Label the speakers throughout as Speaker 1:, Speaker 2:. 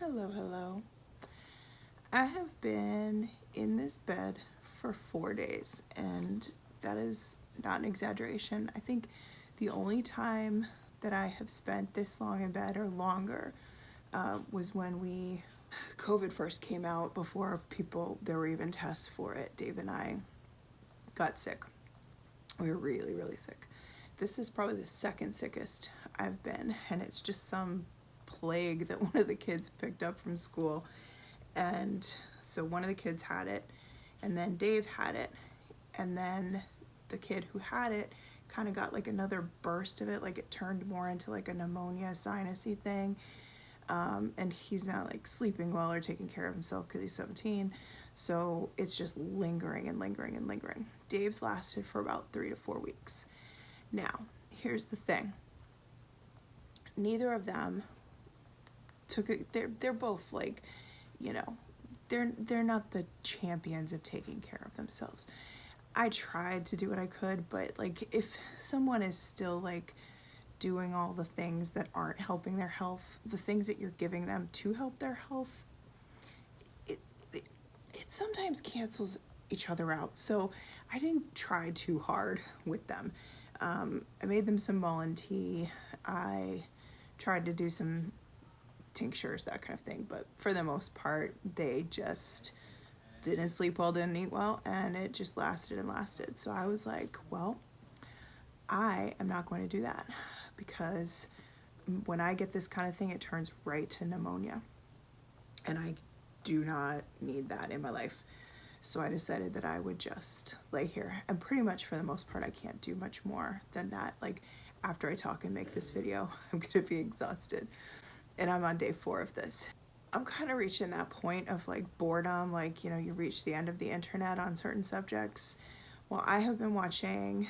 Speaker 1: Hello, hello. I have been in this bed for 4 days, and that is not an exaggeration. I think the only time that I have spent this long in bed or longer was when COVID first came out, before there were even tests for it. Dave and I got sick. We were really, really sick. This is probably the second sickest I've been, and it's just some plague that one of the kids picked up from school. And so one of the kids had it, and then Dave had it, and then the kid who had it kind of got like another burst of it, like it turned more into like a pneumonia sinusy thing. And he's not like sleeping well or taking care of himself because he's 17, so it's just lingering and lingering and lingering. Dave's lasted for about 3 to 4 weeks. Now, here's the thing. Neither of them took it. They're both like, they're not the champions of taking care of themselves. I tried to do what I could, but like if someone is still like doing all the things that aren't helping their health, the things that you're giving them to help their health, it sometimes cancels each other out. So I didn't try too hard with them. I made them some mullein tea. I tried to do some tinctures, that kind of thing, but for the most part, they just didn't sleep well, didn't eat well, and it just lasted and lasted. So I was like, well, I am not going to do that, because when I get this kind of thing, it turns right to pneumonia, and I do not need that in my life. So I decided that I would just lay here, and pretty much for the most part, I can't do much more than that. Like, after I talk and make this video, I'm gonna be exhausted, and I'm on day 4 of this. I'm kind of reaching that point of like boredom, like, you reach the end of the internet on certain subjects. Well, I have been watching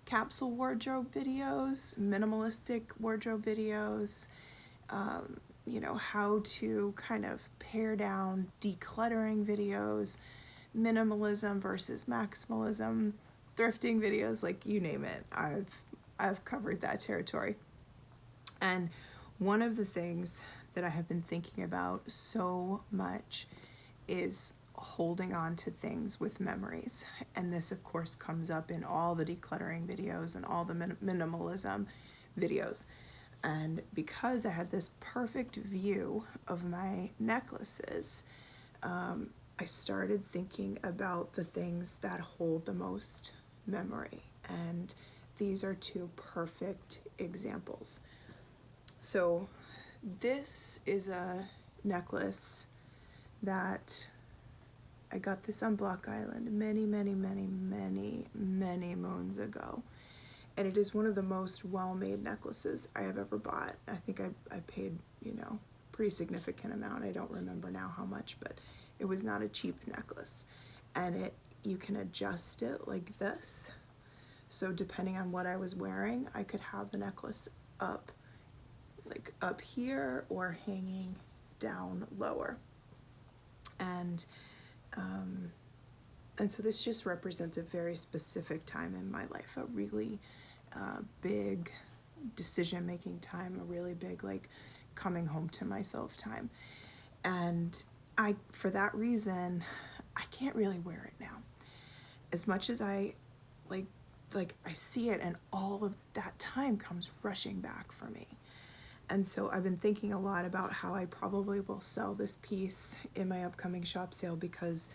Speaker 1: capsule wardrobe videos, minimalistic wardrobe videos, how to kind of pare down decluttering videos, minimalism versus maximalism, thrifting videos, like you name it. I've covered that territory. And one of the things that I have been thinking about so much is holding on to things with memories. And this, of course, comes up in all the decluttering videos and all the minimalism videos. And because I had this perfect view of my necklaces, I started thinking about the things that hold the most memory. And these are 2 perfect examples. So this is a necklace that I got this on Block Island many, many, many, many, many moons ago. And it is one of the most well-made necklaces I have ever bought. I think I paid, pretty significant amount. I don't remember now how much, but it was not a cheap necklace. And you can adjust it like this. So depending on what I was wearing, I could have the necklace up here or hanging down lower. And so this just represents a very specific time in my life, a really big decision-making time, a really big, like, coming home to myself time. And for that reason, I can't really wear it now. As much as I like I see it, and all of that time comes rushing back for me. And so I've been thinking a lot about how I probably will sell this piece in my upcoming shop sale, because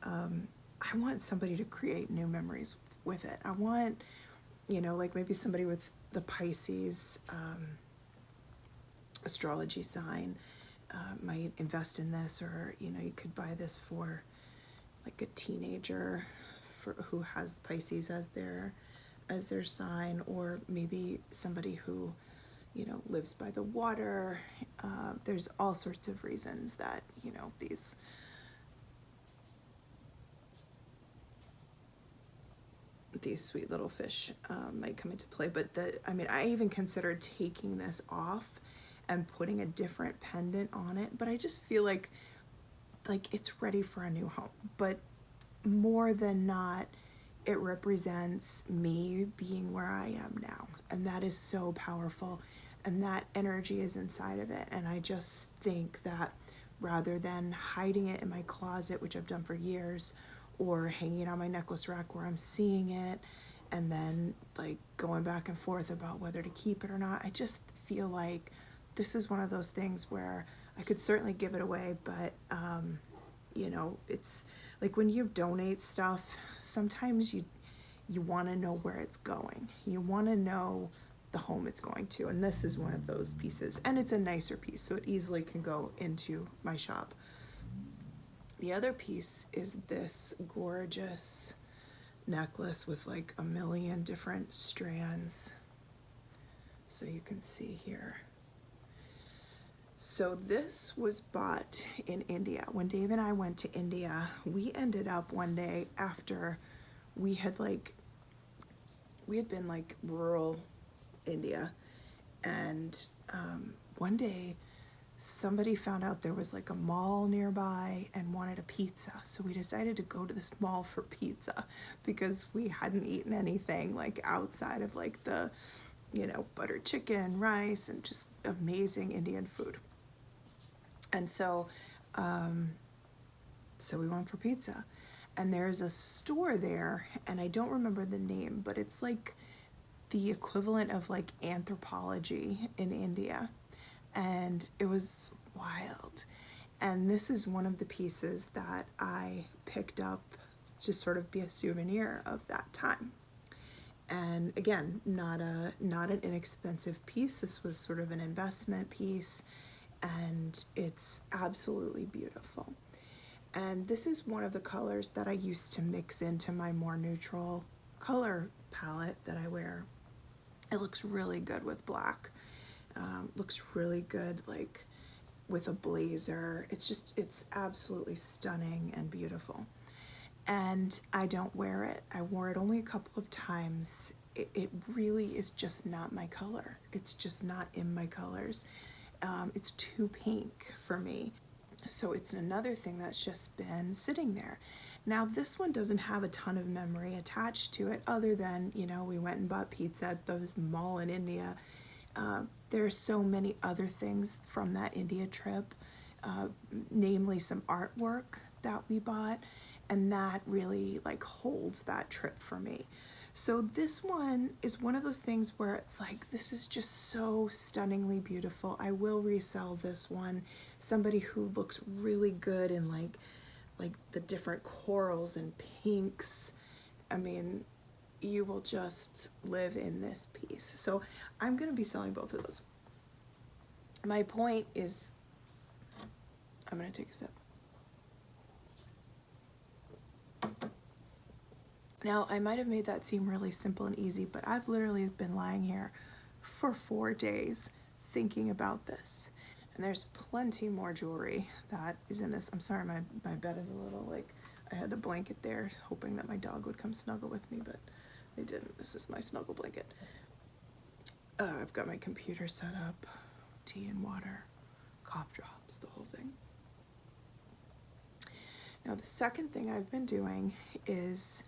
Speaker 1: I want somebody to create new memories with it. I want, like maybe somebody with the Pisces astrology sign might invest in this, or, you could buy this for like a teenager who has Pisces as their sign, or maybe somebody who lives by the water. There's all sorts of reasons that, these sweet little fish might come into play. But I even considered taking this off and putting a different pendant on it, but I just feel like it's ready for a new home. But more than not, it represents me being where I am now, and that is so powerful. and that energy is inside of it. And I just think that rather than hiding it in my closet, which I've done for years, or hanging it on my necklace rack where I'm seeing it and then like going back and forth about whether to keep it or not, I just feel like this is one of those things where I could certainly give it away, but you know, it's like when you donate stuff, sometimes you want to know where it's going. You want to know the home it's going to, and this is one of those pieces, and it's a nicer piece, so it easily can go into my shop. The other piece is this gorgeous necklace with like a million different strands, so you can see here. So this was bought in India. When Dave and I went to India, we ended up one day after we had been like rural India, and one day somebody found out there was like a mall nearby and wanted a pizza. So we decided to go to this mall for pizza because we hadn't eaten anything like outside of like the, you know, buttered chicken, rice, and just amazing Indian food. And so we went for pizza, and there's a store there, and I don't remember the name, but it's like the equivalent of like Anthropology in India, and it was wild. And this is one of the pieces that I picked up to sort of be a souvenir of that time. And again, not an inexpensive piece. This was sort of an investment piece, and it's absolutely beautiful. And this is one of the colors that I used to mix into my more neutral color palette that I wear. It looks really good with black. Looks really good like with a blazer. It's absolutely stunning and beautiful. And I don't wear it. I wore it only a couple of times. It really is just not my color. It's just not in my colors. It's too pink for me. So it's another thing that's just been sitting there. Now this one doesn't have a ton of memory attached to it other than, you know, we went and bought pizza at the mall in India. There are so many other things from that India trip, namely some artwork that we bought, and that really like holds that trip for me. So this one is one of those things where it's like, this is just so stunningly beautiful. I will resell this one. Somebody who looks really good in like the different corals and pinks. I mean, you will just live in this piece. So I'm going to be selling both of those. My point is, I'm going to take a sip. Now, I might have made that seem really simple and easy, but I've literally been lying here for 4 days thinking about this. And there's plenty more jewelry that is in this. I'm sorry, my bed is a little like, I had a blanket there hoping that my dog would come snuggle with me, but they didn't. This is my snuggle blanket. I've got my computer set up, tea and water, cough drops, the whole thing. Now, the second thing I've been doing is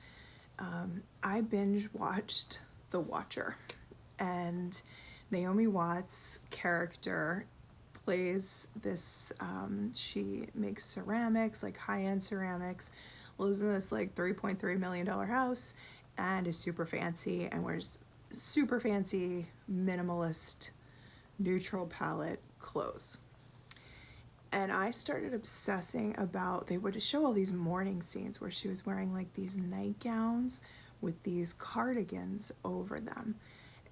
Speaker 1: I binge watched The Watcher, and Naomi Watts' character plays this, she makes ceramics, like high-end ceramics, lives in this like $3.3 million house, and is super fancy and wears super fancy minimalist neutral palette clothes. And I started obsessing about, they would show all these morning scenes where she was wearing like these nightgowns with these cardigans over them.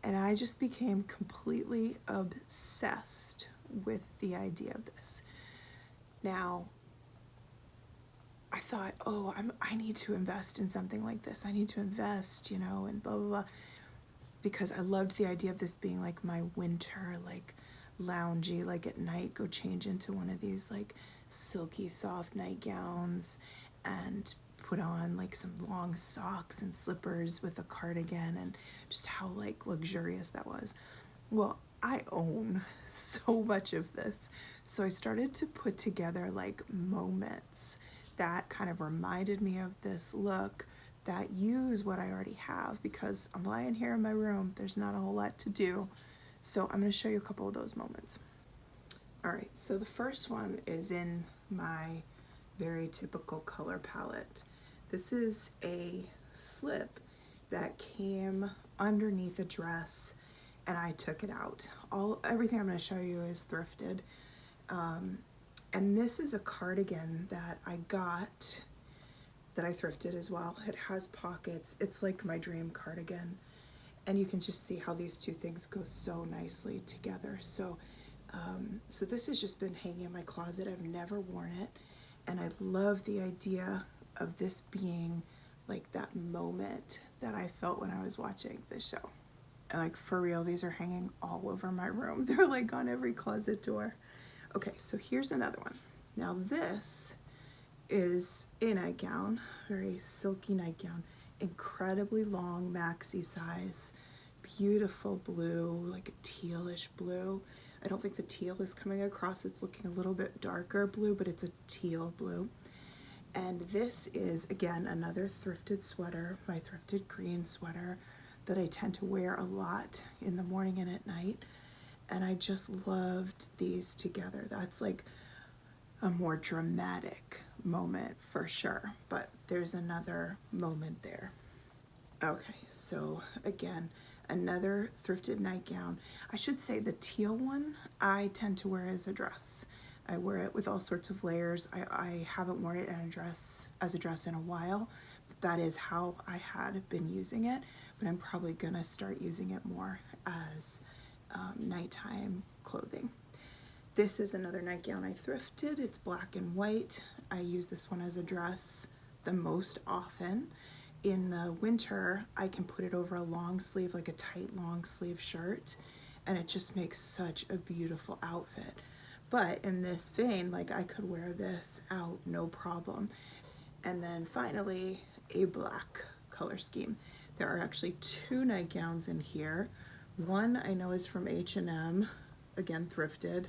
Speaker 1: And I just became completely obsessed with the idea of this. Now, I thought, oh, I need to invest in something like this. I need to invest, you know, and blah, blah, blah. Because I loved the idea of this being like my winter, like loungy, like at night, go change into one of these like silky soft nightgowns and put on like some long socks and slippers with a cardigan, and just how like luxurious that was. Well, I own so much of this. So I started to put together like moments that kind of reminded me of this look, that use what I already have, because I'm lying here in my room, there's not a whole lot to do. So I'm going to show you a couple of those moments. All right, so the first one is in my very typical color palette. This is a slip that came underneath a dress and I took it out. Everything I'm going to show you is thrifted. And this is a cardigan that I got, that I thrifted as well. It has pockets. It's like my dream cardigan. And you can just see how these two things go so nicely together. So this has just been hanging in my closet. I've never worn it. And I love the idea of this being like that moment that I felt when I was watching this show. And like, for real, these are hanging all over my room. They're like on every closet door. Okay, so here's another one. Now this is a nightgown, very silky nightgown, incredibly long, maxi size, beautiful blue, like a tealish blue. I don't think the teal is coming across. It's looking a little bit darker blue, but it's a teal blue. And this is, again, another thrifted sweater, my thrifted green sweater that I tend to wear a lot in the morning and at night. And I just loved these together. That's like a more dramatic moment for sure, but there's another moment there. Okay, so again, another thrifted nightgown. I should say the teal one I tend to wear as a dress. I wear it with all sorts of layers. I haven't worn it as a dress in a while. But that is how I had been using it, but I'm probably gonna start using it more as nighttime clothing. This is another nightgown I thrifted. It's black and white. I use this one as a dress the most often. In the winter, I can put it over a long sleeve, like a tight long sleeve shirt, and it just makes such a beautiful outfit. But in this vein, like, I could wear this out no problem. And then finally, a black color scheme. There are actually two nightgowns in here. One I know is from H&M, again thrifted,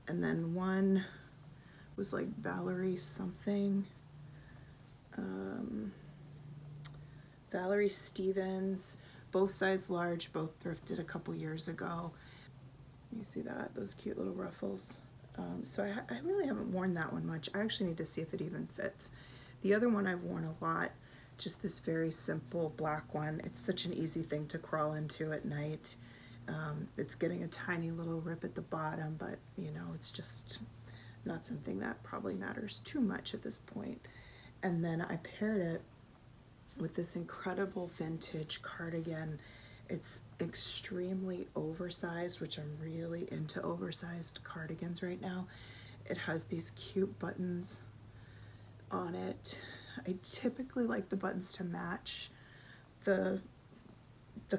Speaker 1: and then one was like Valerie something. Valerie Stevens, both size large, both thrifted a couple years ago. You see that, those cute little ruffles. So I really haven't worn that one much. I actually need to see if it even fits. The other one I've worn a lot, just this very simple black one. It's such an easy thing to crawl into at night. It's getting a tiny little rip at the bottom, but you know, it's just not something that probably matters too much at this point. And then I paired it with this incredible vintage cardigan. It's extremely oversized, which I'm really into oversized cardigans right now. It has these cute buttons on it. I typically like the buttons to match the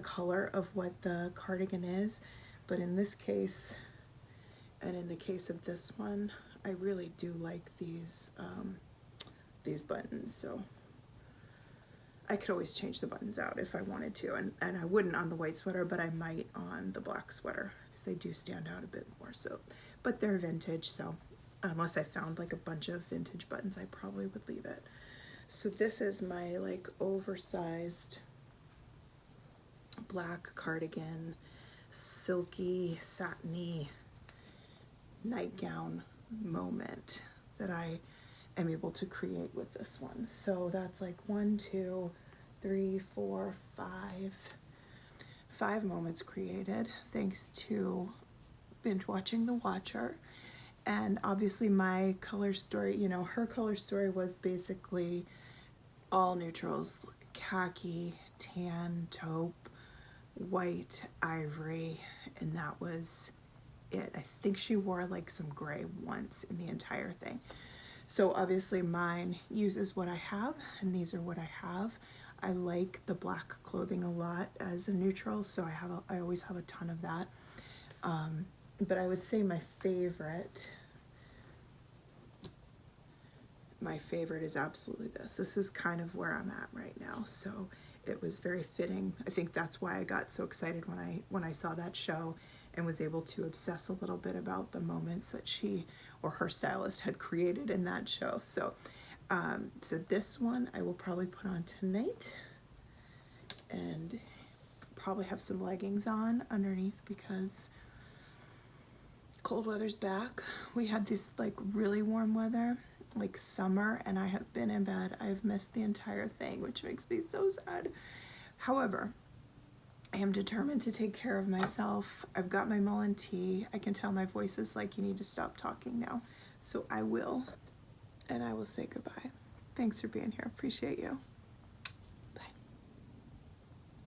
Speaker 1: color of what the cardigan is, but in this case, and in the case of this one, I really do like these buttons. So I could always change the buttons out if I wanted to, and I wouldn't on the white sweater, but I might on the black sweater because they do stand out a bit more. So, but they're vintage, so unless I found like a bunch of vintage buttons, I probably would leave it. So this is my like oversized black cardigan, silky, satiny nightgown moment that I am able to create with this one. So that's like 1, 2, 3, 4, 5 moments created thanks to binge watching The Watcher. And obviously my color story, you know, her color story was basically all neutrals: khaki, tan, taupe, white, ivory, and that was it. I think she wore like some gray once in the entire thing. So obviously mine uses what I have, and these are what I have. I like the black clothing a lot as a neutral, so I always have a ton of that. But I would say my favorite is absolutely this. This is kind of where I'm at right now, so it was very fitting. I think that's why I got so excited when I saw that show and was able to obsess a little bit about the moments that she or her stylist had created in that show. So so this one I will probably put on tonight and probably have some leggings on underneath because cold weather's back. We had this like really warm weather, like summer, and I have been in bed. I've missed the entire thing, which makes me so sad. However, I am determined to take care of myself. I've got my mullein tea. I can tell my voice is like, you need to stop talking now. So I will, and I will say goodbye. Thanks for being here. Appreciate you.